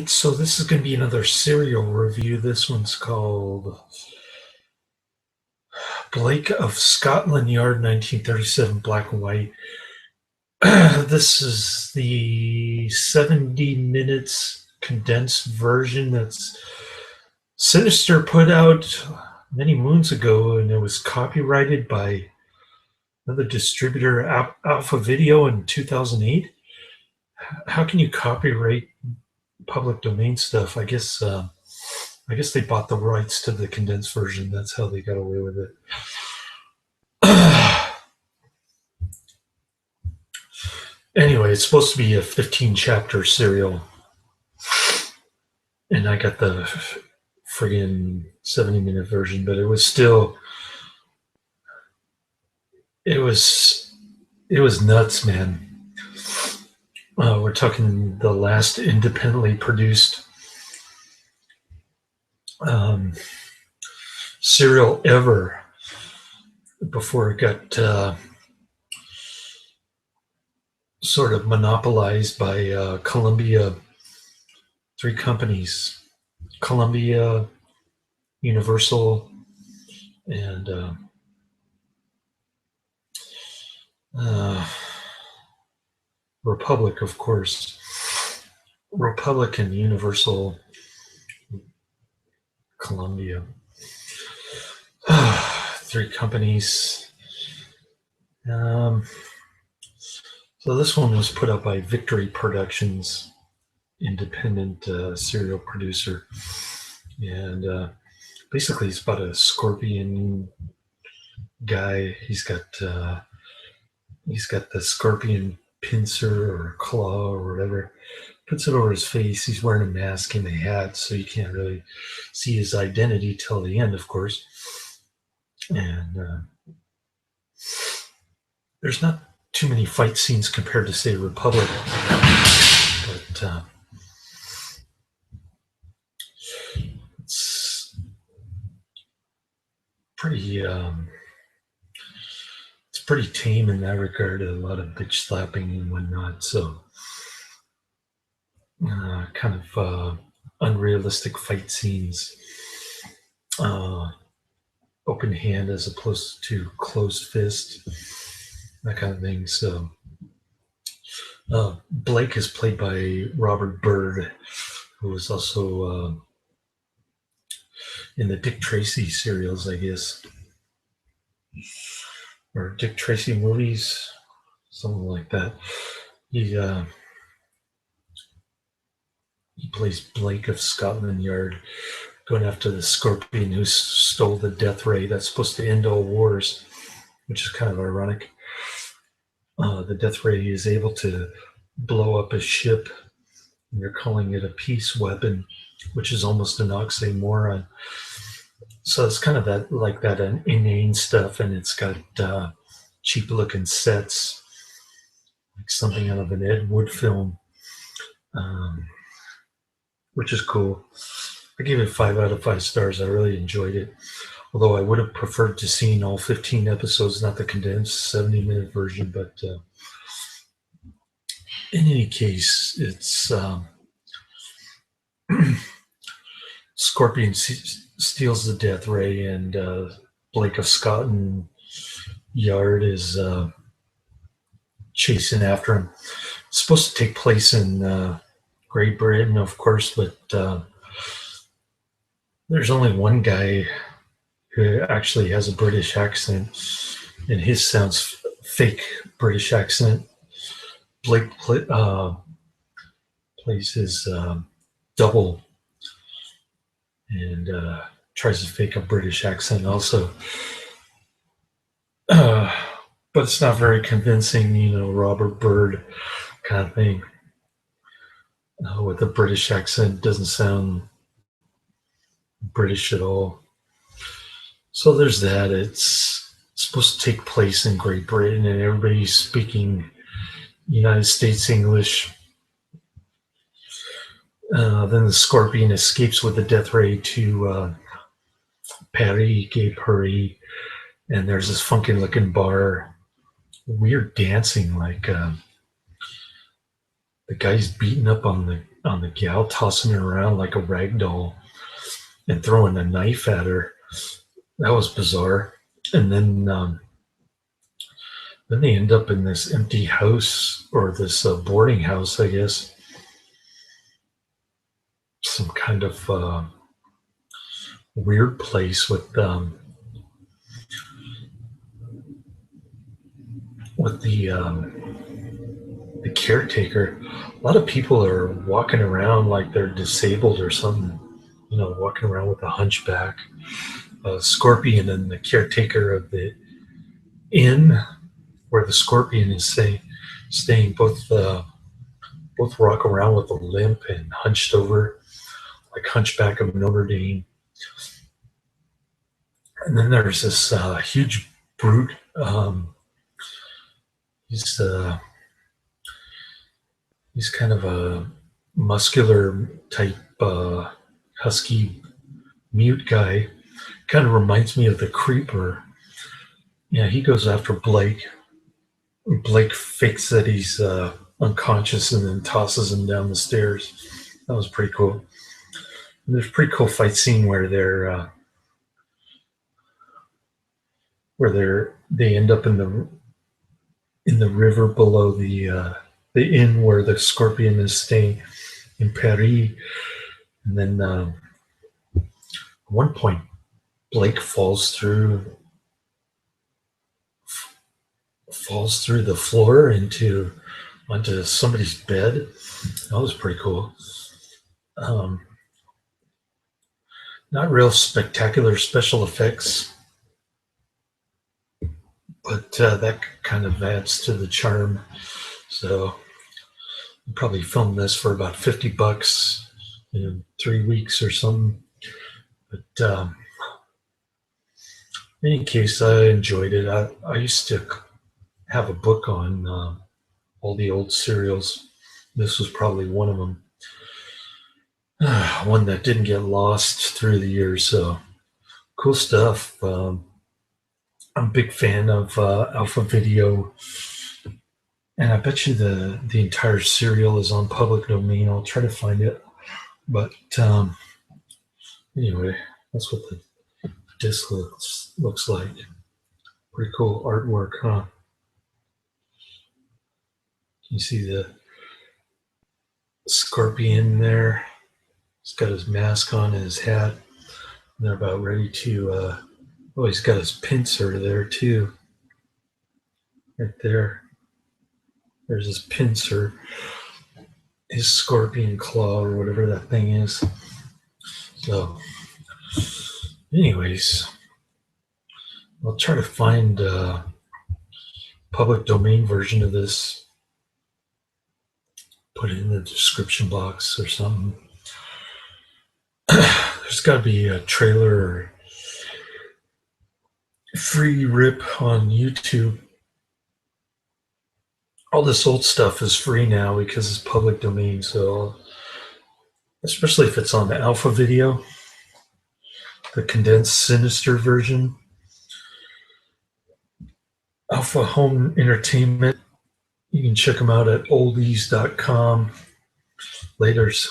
So this is going to be another serial review. This one's called Blake of Scotland Yard, 1937, black and white. This is the 70 minutes condensed version that's Sinister put out many moons ago, and it was copyrighted by another distributor, Alpha Video, in 2008. How can you copyright public domain stuff? I guess they bought the rights to the condensed version. That's how they got away with it. Anyway, it's supposed to be a 15 chapter serial, and I got the friggin' 70-minute version, but it was it was nuts, man. We're talking the last independently produced serial ever before it got sort of monopolized by Columbia. Three companies: Columbia, Universal, and Republic, of course. Republic and Universal, Columbia. Three companies. So this one was put out by Victory Productions, independent serial producer, and basically it's about a scorpion guy. He's got the scorpion pincer or claw or whatever. Puts it over his face. He's wearing a mask and a hat, so you can't really see his identity till the end, of course. And there's not too many fight scenes compared to, say, Republic, but it's pretty tame in that regard. A lot of bitch slapping and whatnot. So kind of unrealistic fight scenes. Open hand as opposed to closed fist, that kind of thing. So Blake is played by Robert Byrd, who was also in the Dick Tracy serials, I guess, or Dick Tracy movies, something like that. He plays Blake of Scotland Yard, going after the scorpion who stole the death ray that's supposed to end all wars, which is kind of ironic. The death ray is able to blow up a ship, and they're calling it a peace weapon, which is almost an oxymoron. So it's kind of that inane stuff, and it's got cheap looking sets, like something out of an Ed Wood film, which is cool. I gave it 5 out of 5 stars. I really enjoyed it. Although I would have preferred to seen all 15 episodes, not the condensed 70-minute version. But in any case, it's Scorpion steals the death ray, and Blake of Scotland Yard is chasing after him. It's supposed to take place in Great Britain, of course, but there's only one guy who actually has a British accent, and his sounds fake British accent. Blake plays his double and tries to fake a British accent also. But it's not very convincing, Robert Byrd kind of thing. With a British accent, doesn't sound British at all. So there's that. It's supposed to take place in Great Britain, and everybody's speaking United States English. Then the Scorpion escapes with the death ray to Paris, Gay Paris, and there's this funky looking bar. Weird dancing, like the guy's beating up on the gal, tossing her around like a rag doll and throwing a knife at her. That was bizarre. And then they end up in this empty house, or this boarding house, I guess. Some kind of weird place with the caretaker. A lot of people are walking around like they're disabled or something. You know, walking around with a hunchback, a scorpion, and the caretaker of the inn where the scorpion is staying. Both walk around with a limp and hunched over, like Hunchback of Notre Dame. And then there's this huge brute. He's he's kind of a muscular type, husky, mute guy. Kind of reminds me of the Creeper. Yeah, he goes after Blake. Blake fakes that he's unconscious and then tosses him down the stairs. That was pretty cool. And there's a pretty cool fight scene where they end up in the river below the inn where the scorpion is staying in Paris. And then at one point, Blake falls through the floor onto somebody's bed. That was pretty cool. Not real spectacular special effects, but that kind of adds to the charm. So we probably filmed this for about $50 in 3 weeks or something. But in any case, I enjoyed it. I used to have a book on all the old serials. This was probably one of them. One that didn't get lost through the years. So cool stuff. I'm a big fan of Alpha Video, and I bet you the entire serial is on public domain. I'll try to find it. But anyway, that's what the disc looks like. Pretty cool artwork, huh? You see the scorpion there. He's got his mask on and his hat. And they're about ready to. He's got his pincer there too. Right there. There's his pincer. His scorpion claw or whatever that thing is. So, anyways, I'll try to find a public domain version of this. Put it in the description box or something. There's got to be a trailer or free rip on YouTube. All this old stuff is free now because it's public domain. So, especially if it's on the Alpha Video, the condensed Sinister version. Alpha Home Entertainment. You can check them out at oldies.com. Laters.